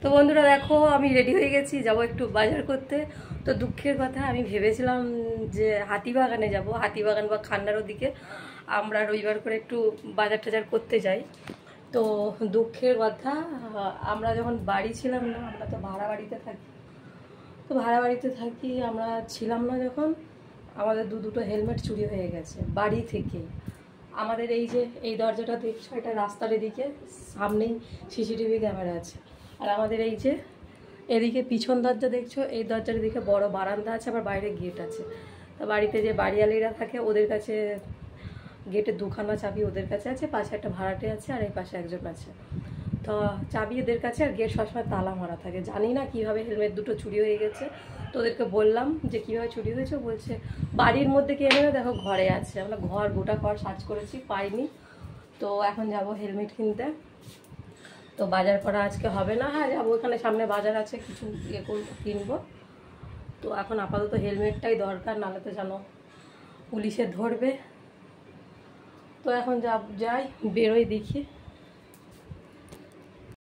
তো বন্ধুরা দেখো আমি রেডি হয়ে গেছি, যাব একটু বাজার করতে। তো দুঃখের কথা, আমি ভেবেছিলাম যে হাতিবাগানে যাব, হাতিবাগান বা খান্নার ওদিকে আমরা রবিবার করে একটু বাজার টাজার করতে যাই। তো দুঃখের কথা, আমরা যখন বাড়ি ছিলাম না, আমরা তো ভাড়া বাড়িতে থাকি। তো ভাড়া বাড়িতে থাকি, আমরা ছিলাম না যখন, আমাদের দুটো হেলমেট চুরি হয়ে গেছে বাড়ি থেকে। আমাদের এই যে এই দরজাটা দেখছো, এটা রাস্তার এদিকে, সামনেই সিসিটিভি ক্যামেরা আছে। আর আমাদের এই যে এদিকে পিছন দরজা দেখছো, এই দরজার এদিকে বড় বারান্দা আছে, আবার বাইরে গেট আছে। তা বাড়িতে যে বাড়িয়ালিরা থাকে ওদের কাছে গেটের দুখানা চাবি ওদের কাছে আছে, পাশে একটা ভাড়াটে আছে আর এই পাশে একজন আছে। তো চাবি ওদের কাছে, আর গেট সবসময় তালা মারা থাকে। জানি না কীভাবে হেলমেট দুটো চুরি হয়ে গেছে। তো ওদেরকে বললাম যে কীভাবে চুরি হয়েছে, বলছে বাড়ির মধ্যে কে নেবে, দেখো ঘরে আছে। আমরা গোটা ঘর সার্চ করেছি, পাইনি। তো এখন যাব হেলমেট কিনতে। তো বাজার করা আজকে হবে না, হ্যাঁ যাবো, ওখানে সামনে বাজার আছে, কিছু কিনবো। তো এখন আপাতত হেলমেটটাই দরকার, নাহলে তো জানো পুলিশে ধরবে। তো এখন যাই, বেরোই দেখি